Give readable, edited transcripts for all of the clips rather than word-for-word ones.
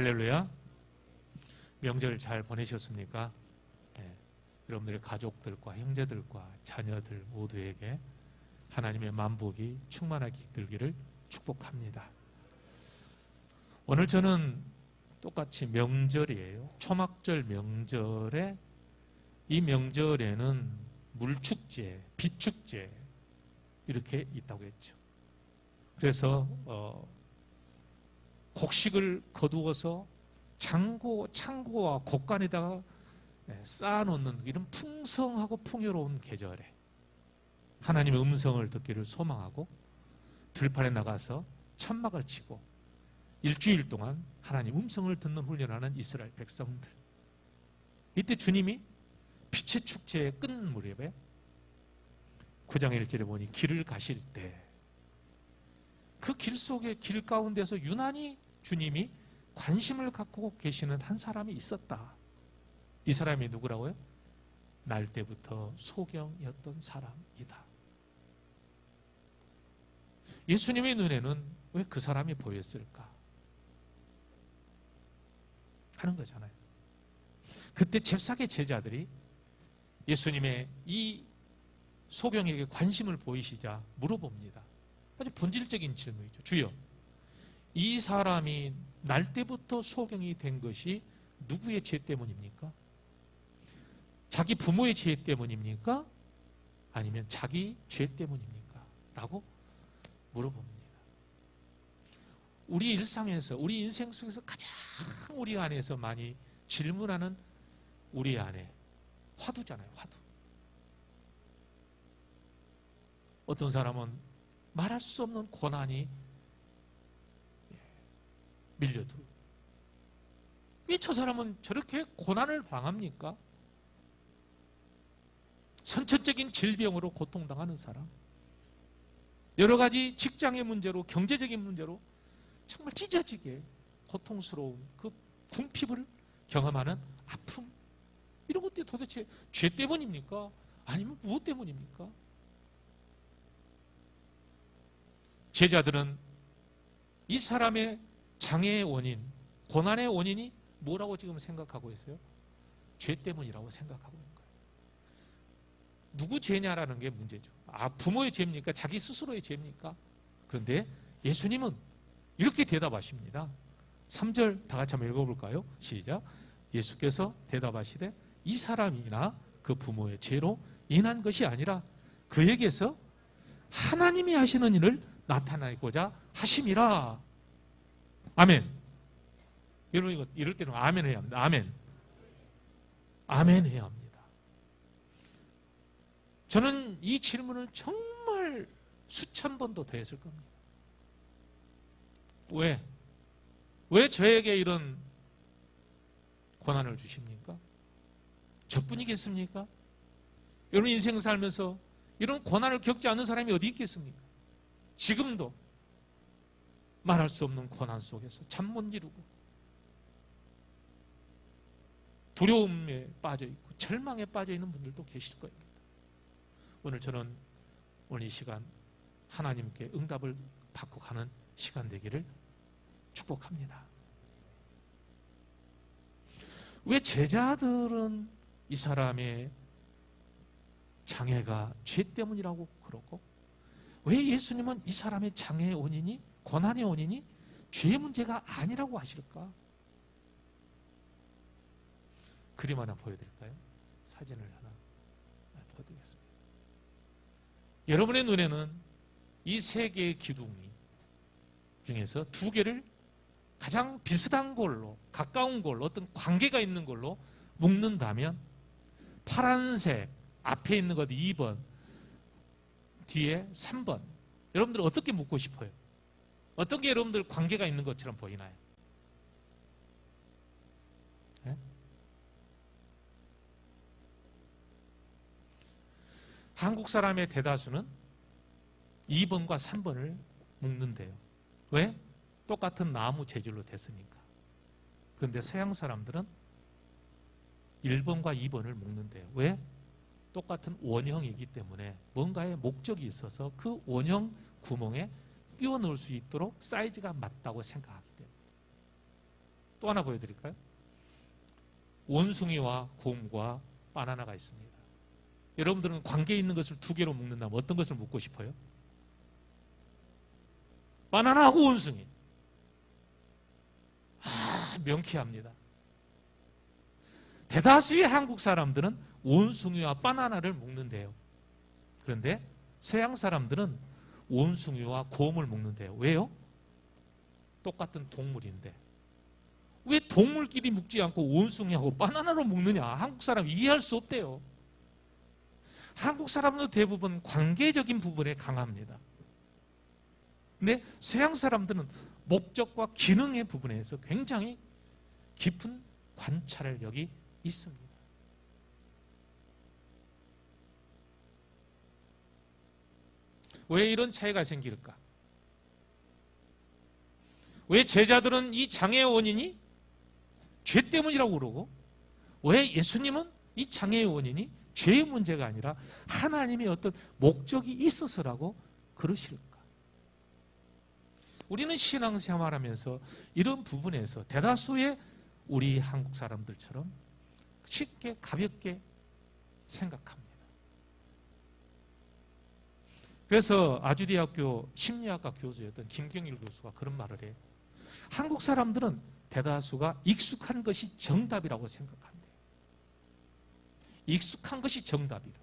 할렐루야. 명절 잘 보내셨습니까? 네. 여러분들의 가족들과 형제들과 자녀들 모두에게 하나님의 만복이 충만하게 이끌기를 축복합니다. 오늘 저는 똑같이 명절이에요. 초막절 명절에, 이 명절에는 물축제, 비축제 이렇게 있다고 했죠. 그래서 곡식을 거두어서 창고와 곡간에다가 쌓아놓는 이런 풍성하고 풍요로운 계절에 하나님의 음성을 듣기를 소망하고 들판에 나가서 천막을 치고 일주일 동안 하나님 음성을 듣는 훈련하는 이스라엘 백성들. 이때 주님이 빛의 축제의 끝 무렵에 9장 1절에 보니 길을 가실 때 그 길 속에 길 가운데서 유난히 주님이 관심을 갖고 계시는 한 사람이 있었다. 이 사람이 누구라고요? 날 때부터 소경이었던 사람이다. 예수님의 눈에는 왜 그 사람이 보였을까? 하는 거잖아요. 그때 잽싸게 제자들이 예수님의 이 소경에게 관심을 보이시자 물어봅니다. 아주 본질적인 질문이죠. 주여, 이 사람이 날 때부터 소경이 된 것이 누구의 죄 때문입니까? 자기 부모의 죄 때문입니까? 아니면 자기 죄 때문입니까? 라고 물어봅니다. 우리 일상에서, 우리 인생 속에서 가장 우리 안에서 많이 질문하는 우리 안에 화두잖아요. 화두. 어떤 사람은 말할 수 없는 고난이 밀려들고, 왜 저 사람은 저렇게 고난을 당합니까? 선천적인 질병으로 고통당하는 사람, 여러 가지 직장의 문제로, 경제적인 문제로 정말 찢어지게 고통스러운 그 궁핍을 경험하는 아픔, 이런 것들이 도대체 죄 때문입니까? 아니면 무엇 때문입니까? 제자들은 이 사람의 장애의 원인, 고난의 원인이 뭐라고 지금 생각하고 있어요? 죄 때문이라고 생각하고 있는 거예요. 누구 죄냐라는 게 문제죠. 부모의 죄입니까? 자기 스스로의 죄입니까? 그런데 예수님은 이렇게 대답하십니다. 3절 다 같이 한번 읽어볼까요? 시작. 예수께서 대답하시되 이 사람이나 그 부모의 죄로 인한 것이 아니라 그에게서 하나님이 하시는 일을 나타내고자 하심이라. 아멘. 여러분, 이럴 때는 아멘 해야 합니다. 아멘. 아멘 해야 합니다. 저는 이 질문을 정말 수천 번도 더 했을 겁니다. 왜 저에게 이런 고난을 주십니까? 저뿐이겠습니까? 여러분 인생 살면서 이런 고난을 겪지 않는 사람이 어디 있겠습니까? 지금도 말할 수 없는 고난 속에서 잠 못 이루고 두려움에 빠져 있고 절망에 빠져 있는 분들도 계실 겁니다. 오늘 저는 오늘 이 시간 하나님께 응답을 받고 가는 시간 되기를 축복합니다. 왜 제자들은 이 사람의 장애가 죄 때문이라고 그러고, 왜 예수님은 이 사람의 장애의 원인이, 고난의 원인이 죄의 문제가 아니라고 하실까? 그림 하나 보여드릴까요? 사진을 하나 보여드리겠습니다. 여러분의 눈에는 이 세 개의 기둥이 중에서 두 개를 가장 비슷한 걸로, 가까운 걸로, 어떤 관계가 있는 걸로 묶는다면 파란색 앞에 있는 것 2번, 뒤에 3번, 여러분들 어떻게 묶고 싶어요? 어떤 게 여러분들 관계가 있는 것처럼 보이나요? 네? 한국 사람의 대다수는 2번과 3번을 묶는데요. 왜? 똑같은 나무 재질로 됐으니까. 그런데 서양 사람들은 1번과 2번을 묶는데요. 왜? 똑같은 원형이기 때문에 뭔가의 목적이 있어서 그 원형 구멍에 끼워 넣을 수 있도록 사이즈가 맞다고 생각하기 때문에. 또 하나 보여드릴까요? 원숭이와 곰과 바나나가 있습니다. 여러분들은 관계 있는 것을 두 개로 묶는다면 어떤 것을 묶고 싶어요? 바나나하고 원숭이. 명쾌합니다. 대다수의 한국 사람들은 원숭이와 바나나를 묶는데요. 그런데 서양 사람들은 원숭이와 곰을 묶는데요. 왜요? 똑같은 동물인데 왜 동물끼리 묶지 않고 원숭이하고 바나나로 묶느냐? 한국 사람 이해할 수 없대요. 한국 사람도 대부분 관계적인 부분에 강합니다. 근데 서양 사람들은 목적과 기능의 부분에서 굉장히 깊은 관찰력이 있습니다. 왜 이런 차이가 생길까? 왜 제자들은 이 장애의 원인이 죄 때문이라고 그러고 왜 예수님은 이 장애의 원인이 죄의 문제가 아니라 하나님의 어떤 목적이 있어서라고 그러실까? 우리는 신앙생활하면서 이런 부분에서 대다수의 우리 한국 사람들처럼 쉽게 가볍게 생각합니다. 그래서 아주대학교 심리학과 교수였던 김경일 교수가 그런 말을 해요. 한국 사람들은 대다수가 익숙한 것이 정답이라고 생각한대요. 익숙한 것이 정답이라.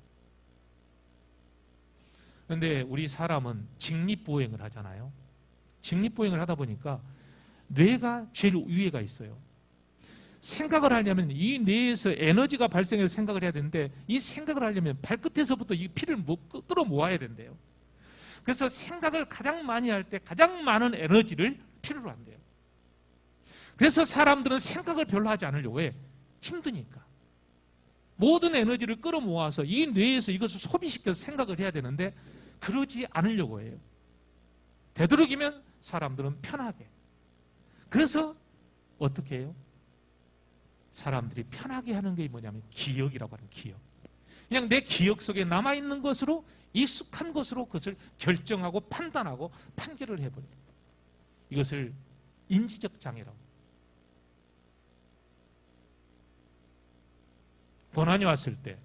그런데 우리 사람은 직립보행을 하잖아요. 직립보행을 하다 보니까 뇌가 제일 위에가 있어요. 생각을 하려면 이 뇌에서 에너지가 발생해서 생각을 해야 되는데 이 생각을 하려면 발끝에서부터 이 피를 끌어모아야 된대요. 그래서 생각을 가장 많이 할 때 가장 많은 에너지를 필요로 한대요. 그래서 사람들은 생각을 별로 하지 않으려고 해. 힘드니까. 모든 에너지를 끌어모아서 이 뇌에서 이것을 소비시켜서 생각을 해야 되는데 그러지 않으려고 해요. 되도록이면 사람들은 편하게. 그래서 어떻게 해요? 사람들이 편하게 하는 게 뭐냐면 기억이라고 하는 기억. 그냥 내 기억 속에 남아있는 것으로 익숙한 것으로 그것을 결정하고 판단하고 판결을 해버려요. 이것을 인지적 장애라고. 고난이 왔을 때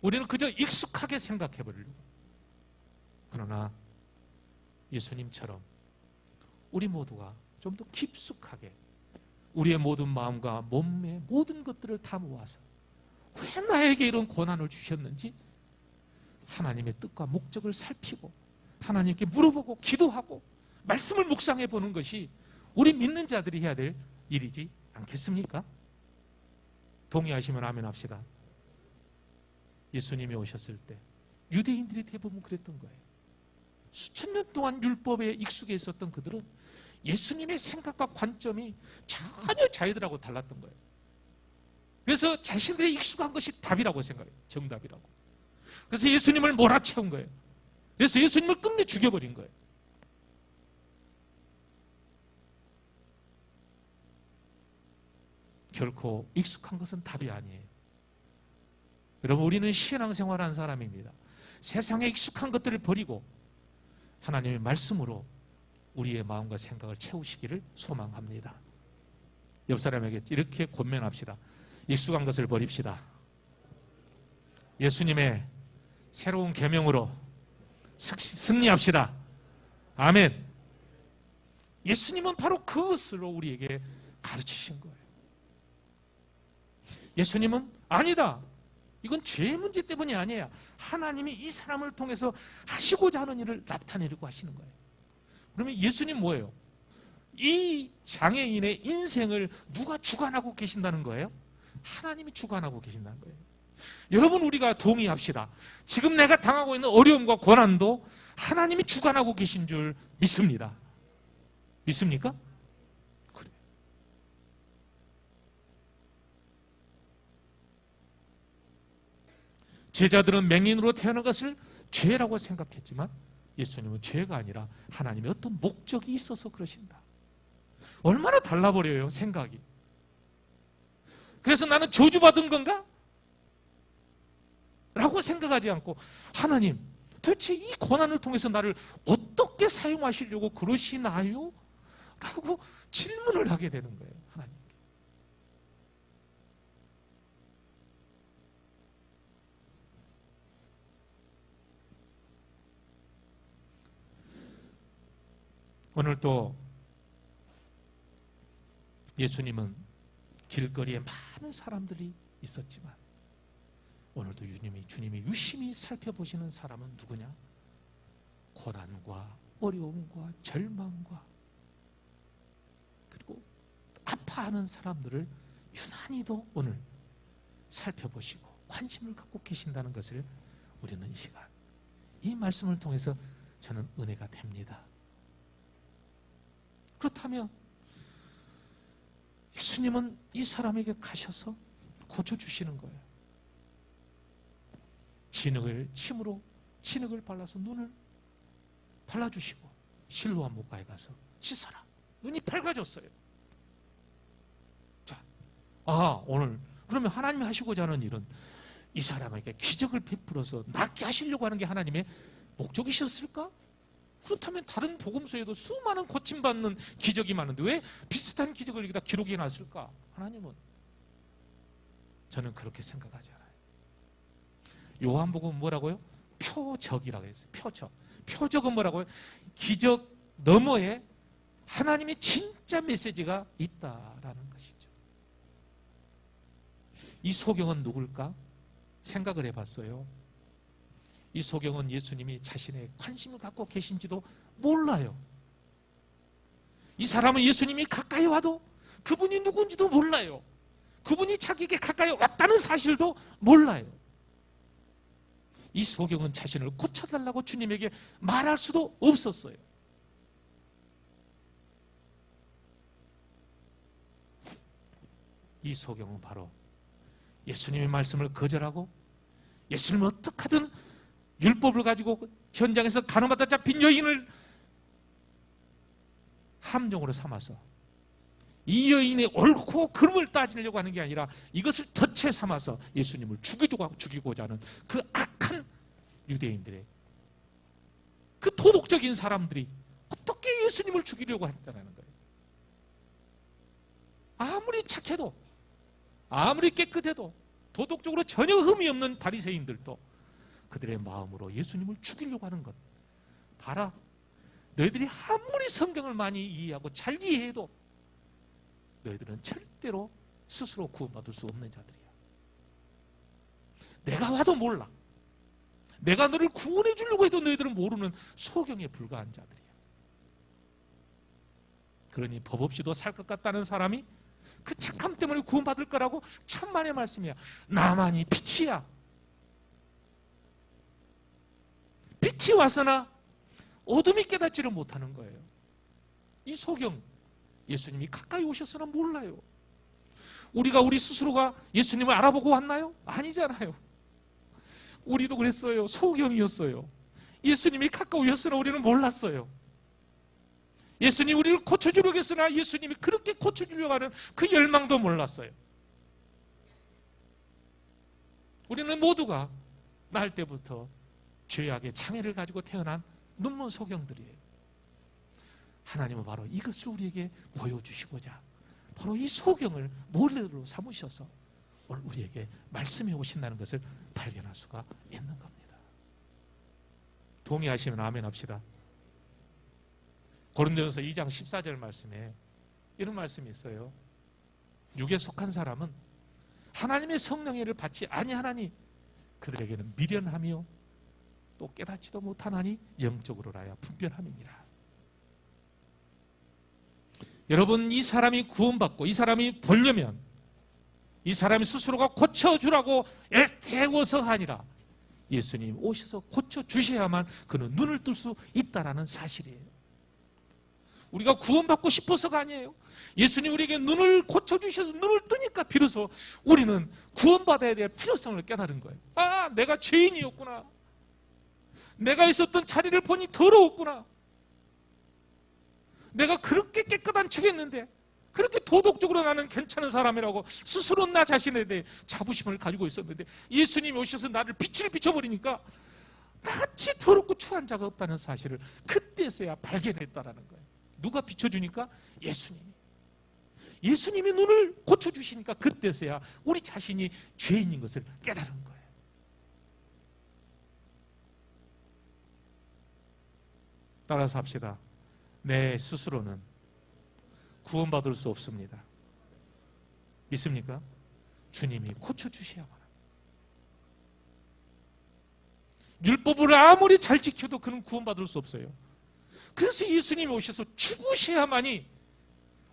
우리는 그저 익숙하게 생각해버리려고. 그러나 예수님처럼 우리 모두가 좀 더 깊숙하게 우리의 모든 마음과 몸의 모든 것들을 다 모아서 왜 나에게 이런 고난을 주셨는지 하나님의 뜻과 목적을 살피고 하나님께 물어보고 기도하고 말씀을 묵상해 보는 것이 우리 믿는 자들이 해야 될 일이지 않겠습니까? 동의하시면 아멘 합시다. 예수님이 오셨을 때 유대인들이 대부분 그랬던 거예요. 수천 년 동안 율법에 익숙해 있었던 그들은 예수님의 생각과 관점이 전혀 자기들하고 달랐던 거예요. 그래서 자신들의 익숙한 것이 답이라고 생각해요. 정답이라고. 그래서 예수님을 몰아채운 거예요. 그래서 예수님을 끝내 죽여버린 거예요. 결코 익숙한 것은 답이 아니에요. 여러분, 우리는 신앙생활하는 사람입니다. 세상에 익숙한 것들을 버리고 하나님의 말씀으로 우리의 마음과 생각을 채우시기를 소망합니다. 옆 사람에게 이렇게 권면합시다. 익숙한 것을 버립시다. 예수님의 새로운 계명으로 승리합시다. 아멘. 예수님은 바로 그것으로 우리에게 가르치신 거예요. 예수님은 아니다. 이건 죄의 문제 때문이 아니에요. 하나님이 이 사람을 통해서 하시고자 하는 일을 나타내려고 하시는 거예요. 그러면 예수님 뭐예요? 이 장애인의 인생을 누가 주관하고 계신다는 거예요? 하나님이 주관하고 계신다는 거예요. 여러분, 우리가 동의합시다. 지금 내가 당하고 있는 어려움과 고난도 하나님이 주관하고 계신 줄 믿습니다. 믿습니까? 그래. 제자들은 맹인으로 태어난 것을 죄라고 생각했지만 예수님은 죄가 아니라 하나님의 어떤 목적이 있어서 그러신다. 얼마나 달라버려요, 생각이. 그래서 나는 저주받은 건가? 라고 생각하지 않고 하나님, 도대체 이 고난을 통해서 나를 어떻게 사용하시려고 그러시나요? 라고 질문을 하게 되는 거예요, 하나님께. 오늘 또 예수님은 길거리에 많은 사람들이 있었지만 오늘도 주님이 유심히 살펴보시는 사람은 누구냐? 고난과 어려움과 절망과 그리고 아파하는 사람들을 유난히도 오늘 살펴보시고 관심을 갖고 계신다는 것을 우리는 이 시간, 이 말씀을 통해서 저는 은혜가 됩니다. 그렇다면 예수님은 이 사람에게 가셔서 고쳐주시는 거예요. 침으로 진흙을 발라서 눈을 발라주시고 실로암 목가에 가서 씻어라. 눈이 밝아졌어요. 자, 오늘 그러면 하나님이 하시고자 하는 일은 이 사람에게 기적을 베풀어서 낫게 하시려고 하는 게 하나님의 목적이셨을까? 그렇다면 다른 복음서에도 수많은 고침받는 기적이 많은데 왜 비슷한 기적을 여기다 기록해 놨을까? 하나님은 저는 그렇게 생각하지 않아요. 요한복음 뭐라고요? 표적이라고 했어요. 표적. 표적은 뭐라고요? 기적 너머에 하나님의 진짜 메시지가 있다라는 것이죠. 이 소경은 누굴까? 생각을 해봤어요. 이 소경은 예수님이 자신의 관심을 갖고 계신지도 몰라요. 이 사람은 예수님이 가까이 와도 그분이 누군지도 몰라요. 그분이 자기에게 가까이 왔다는 사실도 몰라요. 이 소경은 자신을 고쳐달라고 주님에게 말할 수도 없었어요. 이 소경은 바로 예수님의 말씀을 거절하고 예수님을 어떻게 하든 율법을 가지고 현장에서 가늠하다 잡힌 여인을 함정으로 삼아서 이 여인의 옳고 그름을 따지려고 하는 게 아니라 이것을 덫에 삼아서 예수님을 죽이고자 하는 그 악한 유대인들의 그 도덕적인 사람들이 어떻게 예수님을 죽이려고 했다는 거예요. 아무리 착해도 아무리 깨끗해도 도덕적으로 전혀 흠이 없는 바리새인들도 그들의 마음으로 예수님을 죽이려고 하는 것. 봐라, 너희들이 아무리 성경을 많이 이해하고 잘 이해해도 너희들은 절대로 스스로 구원받을 수 없는 자들이야. 내가 와도 몰라. 내가 너를 구원해 주려고 해도 너희들은 모르는 소경에 불과한 자들이야. 그러니 법 없이도 살 것 같다는 사람이 그 착함 때문에 구원받을 거라고 천만의 말씀이야. 나만이 빛이야. 빛이 와서나 어둠이 깨닫지를 못하는 거예요. 이 소경, 예수님이 가까이 오셨으나 몰라요. 우리가 우리 스스로가 예수님을 알아보고 왔나요? 아니잖아요. 우리도 그랬어요. 소경이었어요. 예수님이 가까이 오셨으나 우리는 몰랐어요. 예수님이 우리를 고쳐주려고 했으나 예수님이 그렇게 고쳐주려고 하는 그 열망도 몰랐어요. 우리는 모두가 날 때부터 죄악의 장애를 가지고 태어난 눈먼 소경들이에요. 하나님은 바로 이것을 우리에게 보여주시고자 바로 이 소경을 모델로 삼으셔서 오늘 우리에게 말씀해 오신다는 것을 발견할 수가 있는 겁니다. 동의하시면 아멘 합시다. 고린도전서 2장 14절 말씀에 이런 말씀이 있어요. 육에 속한 사람은 하나님의 성령의 일을 받지 아니하나니 그들에게는 미련하며 또 깨닫지도 못하나니 영적으로라야 분별함이니라. 여러분, 이 사람이 구원받고 이 사람이 보려면 이 사람이 스스로가 고쳐주라고 애태워서가 아니라 예수님 오셔서 고쳐주셔야만 그는 눈을 뜰 수 있다는 사실이에요. 우리가 구원받고 싶어서가 아니에요. 예수님 우리에게 눈을 고쳐주셔서 눈을 뜨니까 비로소 우리는 구원받아야 될 필요성을 깨달은 거예요. 아, 내가 죄인이었구나. 내가 있었던 자리를 보니 더러웠구나. 내가 그렇게 깨끗한 척했는데 그렇게 도덕적으로 나는 괜찮은 사람이라고 스스로 나 자신에 대해 자부심을 가지고 있었는데 예수님이 오셔서 나를 빛을 비춰버리니까 나같이 더럽고 추한 자가 없다는 사실을 그때서야 발견했다라는 거예요. 누가 비춰주니까? 예수님이 눈을 고쳐주시니까 그때서야 우리 자신이 죄인인 것을 깨달은 거예요. 따라서 합시다. 내 스스로는 구원받을 수 없습니다. 믿습니까? 주님이 고쳐주셔야만 합니다. 율법을 아무리 잘 지켜도 그는 구원받을 수 없어요. 그래서 예수님이 오셔서 죽으셔야만이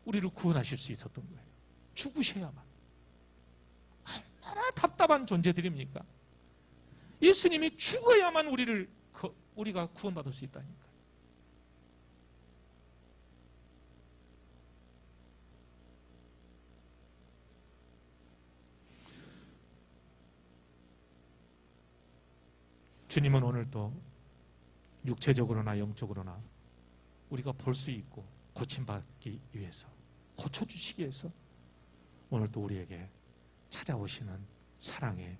우리를 구원하실 수 있었던 거예요. 죽으셔야만. 얼마나 답답한 존재들입니까? 예수님이 죽어야만 우리가 구원받을 수 있다니까. 주님은 오늘도 육체적으로나 영적으로나 우리가 볼 수 있고 고침받기 위해서, 고쳐주시기 위해서 오늘도 우리에게 찾아오시는 사랑의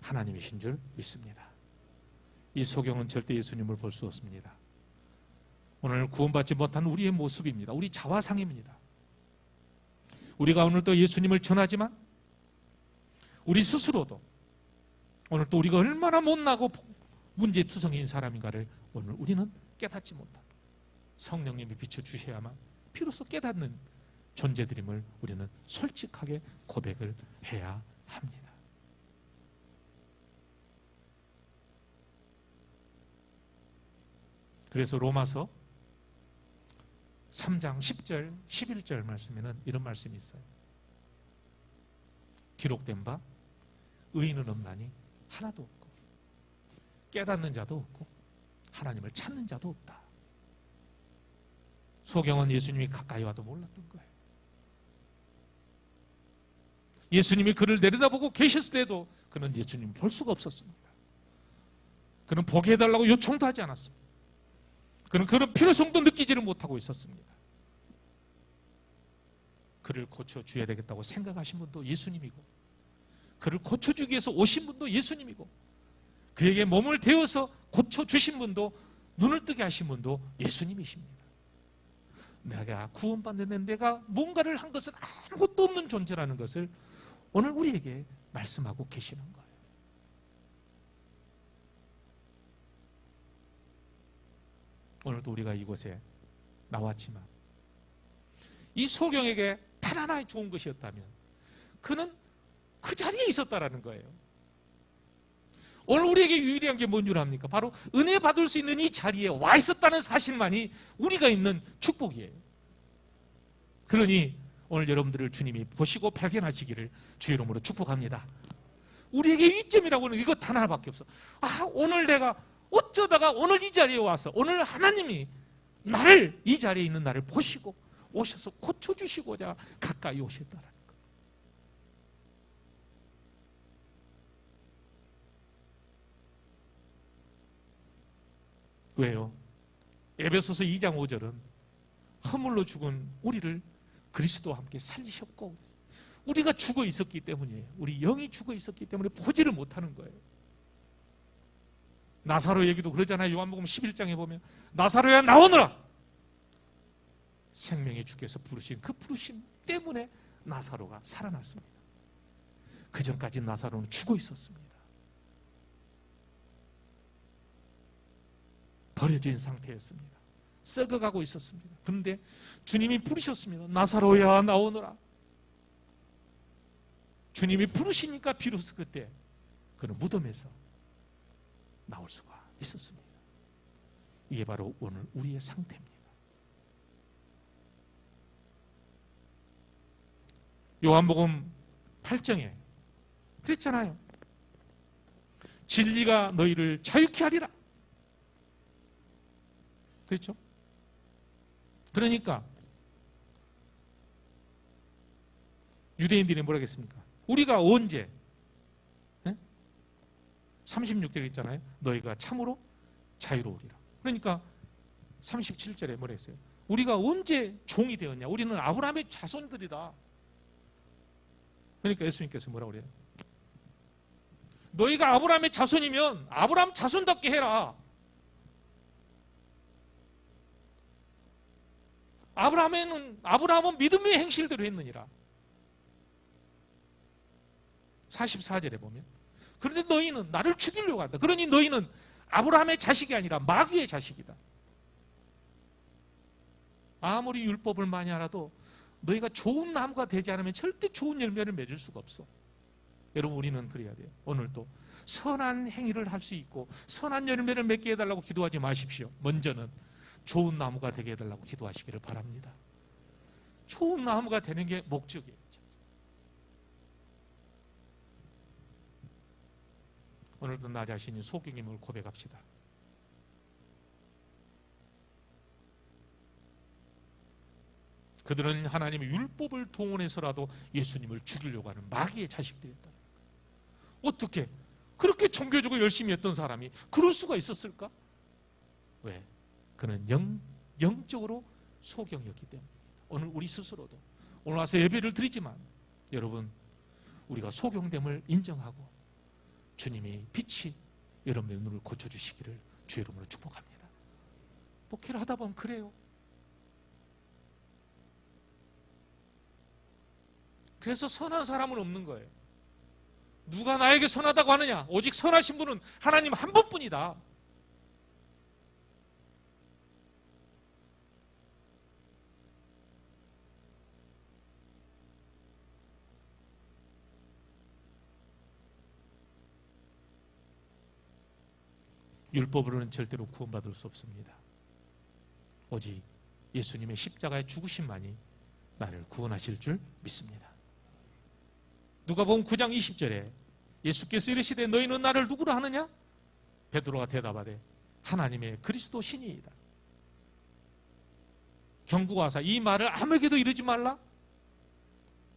하나님이신 줄 믿습니다. 이 소경은 절대 예수님을 볼 수 없습니다. 오늘 구원받지 못한 우리의 모습입니다. 우리 자화상입니다. 우리가 오늘도 예수님을 전하지만 우리 스스로도 오늘 또 우리가 얼마나 못나고 문제투성이인 사람인가를 오늘 우리는 깨닫지 못합니다. 성령님이 비춰주셔야만 비로소 깨닫는 존재들임을 우리는 솔직하게 고백을 해야 합니다. 그래서 로마서 3장 10절, 11절 말씀에는 이런 말씀이 있어요. 기록된 바 의인은 없나니 하나도 없고 깨닫는 자도 없고 하나님을 찾는 자도 없다. 소경은 예수님이 가까이 와도 몰랐던 거예요. 예수님이 그를 내려다보고 계셨을 때도 그는 예수님을 볼 수가 없었습니다. 그는 보게 해달라고 요청도 하지 않았습니다. 그는 그런 필요성도 느끼지를 못하고 있었습니다. 그를 고쳐줘야 되겠다고 생각하신 분도 예수님이고, 그를 고쳐주기 위해서 오신 분도 예수님이고, 그에게 몸을 대어서 고쳐주신 분도, 눈을 뜨게 하신 분도 예수님이십니다. 내가 구원받는 내가 뭔가를 한 것은 아무것도 없는 존재라는 것을 오늘 우리에게 말씀하고 계시는 거예요. 오늘도 우리가 이곳에 나왔지만 이 소경에게 단 하나의 좋은 것이었다면 그는 그 자리에 있었다라는 거예요. 오늘 우리에게 유일한 게 뭔 줄 압니까? 바로 은혜 받을 수 있는 이 자리에 와 있었다는 사실만이 우리가 있는 축복이에요. 그러니 오늘 여러분들을 주님이 보시고 발견하시기를 주의 이름으로 축복합니다. 우리에게 이점이라고는 이것 단 하나밖에 없어. 오늘 내가 어쩌다가 오늘 이 자리에 와서 오늘 하나님이 나를, 이 자리에 있는 나를 보시고 오셔서 고쳐주시고자 가까이 오셨다라는 것. 왜요? 에베소서 2장 5절은 허물로 죽은 우리를 그리스도와 함께 살리셨고, 우리가 죽어 있었기 때문이에요. 우리 영이 죽어 있었기 때문에 보지를 못하는 거예요. 나사로 얘기도 그러잖아요. 요한복음 11장에 보면 나사로야 나오너라, 생명의 주께서 부르신 그 부르심 때문에 나사로가 살아났습니다. 그 전까지 나사로는 죽어 있었습니다. 버려진 상태였습니다. 썩어가고 있었습니다. 그런데 주님이 부르셨습니다. 나사로야 나오너라. 주님이 부르시니까 비로소 그때 그는 무덤에서 나올 수가 있었습니다. 이게 바로 오늘 우리의 상태입니다. 요한복음 8장에 그랬잖아요. 진리가 너희를 자유케 하리라. 그렇죠? 그러니까 유대인들이 뭐라 했습니까? 우리가 언제 36절에 있잖아요. 너희가 참으로 자유로우리라. 그러니까 37절에 뭐라 했어요? 우리가 언제 종이 되었냐? 우리는 아브라함의 자손들이다. 그러니까 예수님께서 뭐라고 그래요? 너희가 아브라함의 자손이면 아브라함 자손답게 해라. 아브라함은 믿음의 행실대로 했느니라. 44절에 보면 그런데 너희는 나를 죽이려고 한다. 그러니 너희는 아브라함의 자식이 아니라 마귀의 자식이다. 아무리 율법을 많이 알아도 너희가 좋은 나무가 되지 않으면 절대 좋은 열매를 맺을 수가 없어. 여러분, 우리는 그래야 돼요. 오늘도 선한 행위를 할 수 있고 선한 열매를 맺게 해달라고 기도하지 마십시오. 먼저는 좋은 나무가 되게 해달라고 기도하시기를 바랍니다. 좋은 나무가 되는 게 목적이에요. 오늘도 나 자신이 소경임을 고백합시다. 그들은 하나님의 율법을 동원해서라도 예수님을 죽이려고 하는 마귀의 자식들이었다. 어떻게 그렇게 종교적으로 열심히 했던 사람이 그럴 수가 있었을까? 왜? 그는 영적으로 소경이었기 때문입니다. 오늘 우리 스스로도 오늘 와서 예배를 드리지만 여러분, 우리가 소경됨을 인정하고 주님이 빛이 여러분의 눈을 고쳐주시기를 주의 이름으로 축복합니다. 목회를 하다 보면 그래요. 그래서 선한 사람은 없는 거예요. 누가 나에게 선하다고 하느냐? 오직 선하신 분은 하나님 한 분뿐이다. 율법으로는 절대로 구원받을 수 없습니다. 오직 예수님의 십자가의 죽으심만이 나를 구원하실 줄 믿습니다. 누가복음 9장 20절에 예수께서 이르시되 너희는 나를 누구로 하느냐? 베드로가 대답하되 하나님의 그리스도 신이이다. 경고하사 이 말을 아무에게도 이르지 말라.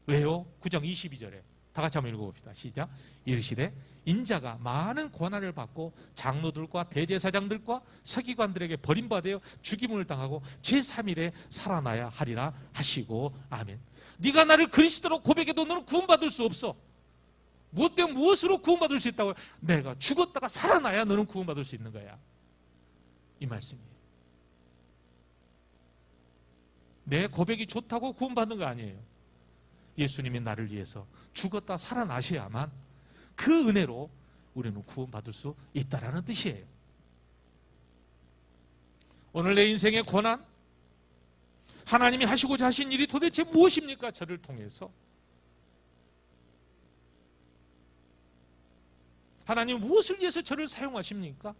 왜요? 9장 22절에 다 같이 한번 읽어봅시다. 시작. 이르시되 인자가 많은 고난을 받고 장로들과 대제사장들과 서기관들에게 버림받아 죽임을 당하고 제3일에 살아나야 하리라 하시고 아멘. 네가 나를 그리스도로 고백해도 너는 구원받을 수 없어. 무엇 때문에 무엇으로 구원받을 수 있다고? 내가 죽었다가 살아나야 너는 구원받을 수 있는 거야. 이 말씀이에요. 내 고백이 좋다고 구원받는 거 아니에요. 예수님이 나를 위해서 죽었다 살아나셔야만 그 은혜로 우리는 구원받을 수 있다라는 뜻이에요. 오늘 내 인생의 고난, 하나님이 하시고자 하신 일이 도대체 무엇입니까? 저를 통해서 하나님 무엇을 위해서 저를 사용하십니까?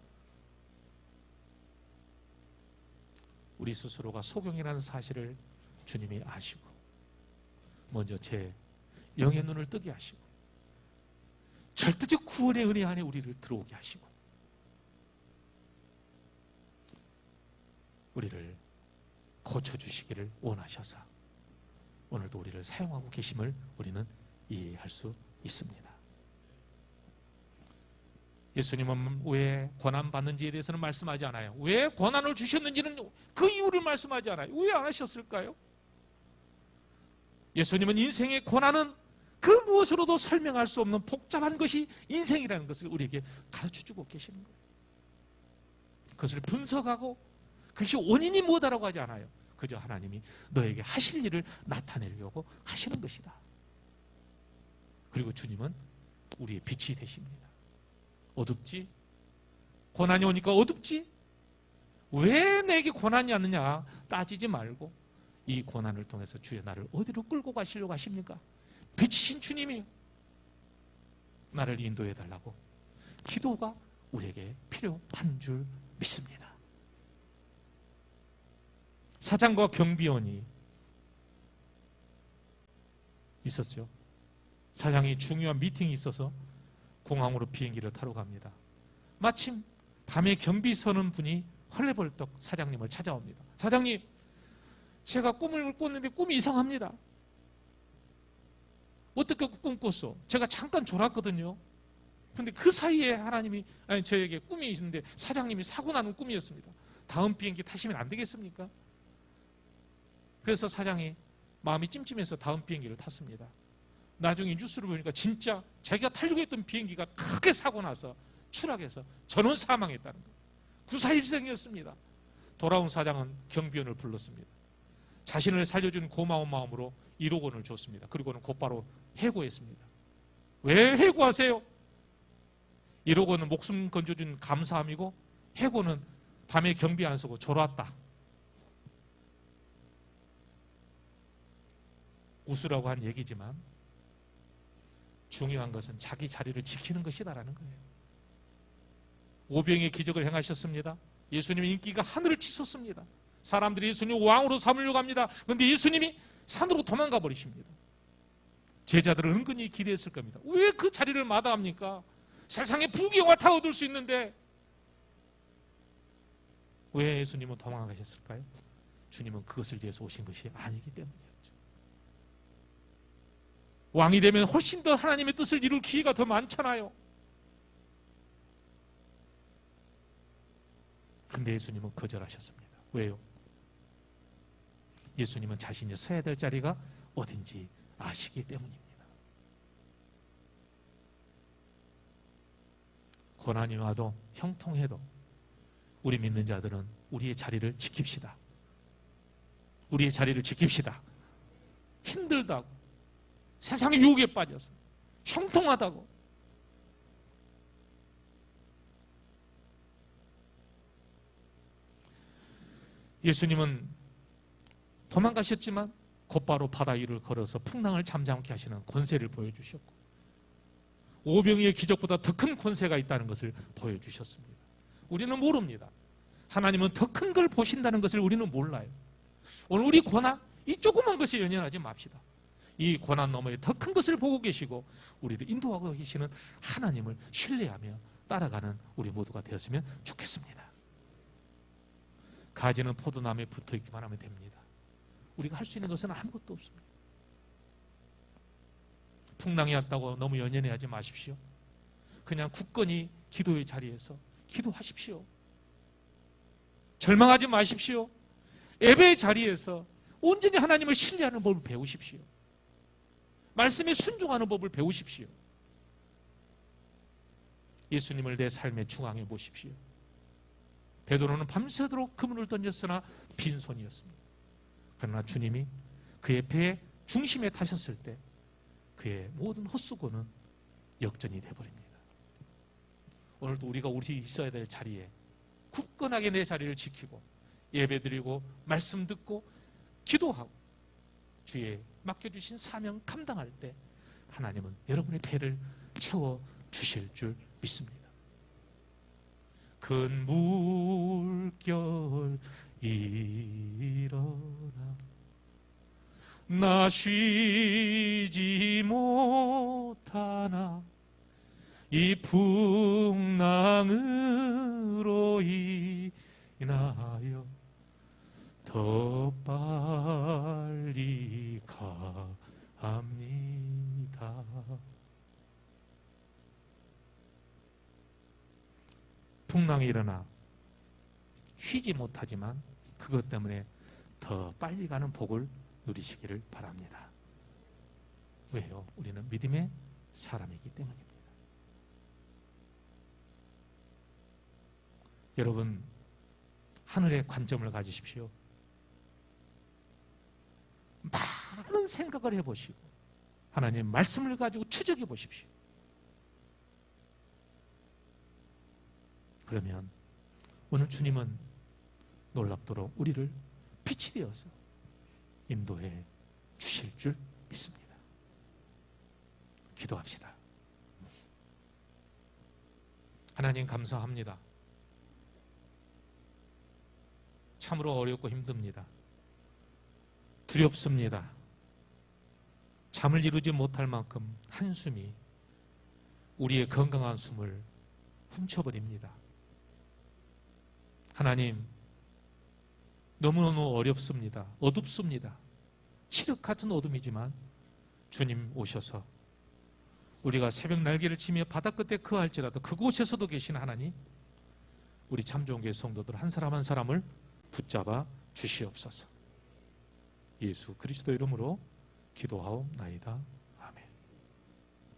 우리 스스로가 소경이라는 사실을 주님이 아시고 먼저 제 영의 눈을 뜨게 하시고 절대적 구원의 은혜 안에 우리를 들어오게 하시고 우리를 고쳐주시기를 원하셔서 오늘도 우리를 사용하고 계심을 우리는 이해할 수 있습니다. 예수님은 왜 고난받는지에 대해서는 말씀하지 않아요. 왜 고난을 주셨는지는 그 이유를 말씀하지 않아요. 왜 안 하셨을까요? 예수님은 인생의 고난은 그 무엇으로도 설명할 수 없는 복잡한 것이 인생이라는 것을 우리에게 가르쳐주고 계시는 거예요. 그것을 분석하고 그것이 원인이 뭐다라고 하지 않아요. 그저 하나님이 너에게 하실 일을 나타내려고 하시는 것이다. 그리고 주님은 우리의 빛이 되십니다. 어둡지? 고난이 오니까 어둡지? 왜 내게 고난이 왔느냐 따지지 말고 이 고난을 통해서 주의 나를 어디로 끌고 가시려고 하십니까? 빛이신 주님이 나를 인도해 달라고 기도가 우리에게 필요한 줄 믿습니다. 사장과 경비원이 있었죠. 사장이 중요한 미팅이 있어서 공항으로 비행기를 타러 갑니다. 마침 밤에 경비 서는 분이 헐레벌떡 사장님을 찾아옵니다. 사장님, 제가 꿈을 꿨는데 꿈이 이상합니다. 어떻게 꿈 꿨어? 제가 잠깐 졸았거든요. 근데 그 사이에 하나님이 저에게 꿈이 있는데 사장님이 사고 나는 꿈이었습니다. 다음 비행기 타시면 안 되겠습니까? 그래서 사장이 마음이 찜찜해서 다음 비행기를 탔습니다. 나중에 뉴스를 보니까 진짜 자기가 타려고 했던 비행기가 크게 사고 나서 추락해서 전원 사망했다는 거예요. 구사일생이었습니다. 돌아온 사장은 경비원을 불렀습니다. 자신을 살려준 고마운 마음으로 1억 원을 줬습니다. 그리고는 곧바로 해고했습니다. 왜 해고하세요? 1억 원은 목숨 건져준 감사함이고 해고는 밤에 경비 안 쓰고 졸았다. 웃으라고 한 얘기지만 중요한 것은 자기 자리를 지키는 것이다라는 거예요. 오병의 기적을 행하셨습니다. 예수님의 인기가 하늘을 치솟습니다. 사람들이 예수님을 왕으로 삼으려고 합니다. 그런데 예수님이 산으로 도망가 버리십니다. 제자들은 은근히 기대했을 겁니다. 왜 그 자리를 마다합니까? 세상에 부귀영화 다 얻을 수 있는데 왜 예수님은 도망가셨을까요? 주님은 그것을 위해서 오신 것이 아니기 때문이었죠. 왕이 되면 훨씬 더 하나님의 뜻을 이룰 기회가 더 많잖아요. 근데 예수님은 거절하셨습니다. 왜요? 예수님은 자신이 서야 될 자리가 어딘지 아시기 때문입니다. 고난이 와도 형통해도 우리 믿는 자들은 우리의 자리를 지킵시다. 우리의 자리를 지킵시다. 힘들다고, 세상의 유혹에 빠져서 형통하다고, 예수님은 도망가셨지만 곧바로 바다 위를 걸어서 풍랑을 잠잠케 하시는 권세를 보여주셨고 오병이의 기적보다 더 큰 권세가 있다는 것을 보여주셨습니다. 우리는 모릅니다. 하나님은 더 큰 걸 보신다는 것을 우리는 몰라요. 오늘 우리 고난, 이 조그만 것에 연연하지 맙시다. 이 고난 너머에 더 큰 것을 보고 계시고 우리를 인도하고 계시는 하나님을 신뢰하며 따라가는 우리 모두가 되었으면 좋겠습니다. 가지는 포도나무에 붙어있기만 하면 됩니다. 우리가 할 수 있는 것은 아무것도 없습니다. 풍랑이 왔다고 너무 연연해하지 마십시오. 그냥 굳건히 기도의 자리에서 기도하십시오. 절망하지 마십시오. 예배의 자리에서 온전히 하나님을 신뢰하는 법을 배우십시오. 말씀에 순종하는 법을 배우십시오. 예수님을 내 삶의 중앙에 모십시오. 베드로는 밤새도록 그물을 던졌으나 빈손이었습니다. 그러나 주님이 그의 배의 중심에 타셨을 때 그의 모든 헛수고는 역전이 되어버립니다. 오늘도 우리가 우리 있어야 될 자리에 굳건하게 내 자리를 지키고 예배드리고 말씀 듣고 기도하고 주의 맡겨주신 사명 감당할 때 하나님은 여러분의 배를 채워주실 줄 믿습니다. 큰 물결 일어나 나 쉬지 못하나 이 풍랑으로 인하여 더 빨리 가합니다. 풍랑이 일어나 쉬지 못하지만 그것 때문에 더 빨리 가는 복을 누리시기를 바랍니다. 왜요? 우리는 믿음의 사람이기 때문입니다. 여러분, 하늘의 관점을 가지십시오. 많은 생각을 해보시고 하나님 말씀을 가지고 추적해 보십시오. 그러면 오늘 주님은 놀랍도록 우리를 빛이 되어서 인도해 주실 줄 믿습니다. 기도합시다. 하나님 감사합니다. 참으로 어렵고 힘듭니다. 두렵습니다. 잠을 이루지 못할 만큼 한숨이 우리의 건강한 숨을 훔쳐버립니다. 하나님, 너무너무 어렵습니다. 어둡습니다. 칠흑 같은 어둠이지만 주님 오셔서 우리가 새벽 날개를 치며 바다 끝에 거할지라도 그곳에서도 계신 하나님, 우리 참 좋은 교회 성도들 한 사람 한 사람을 붙잡아 주시옵소서. 예수 그리스도 이름으로 기도하옵나이다.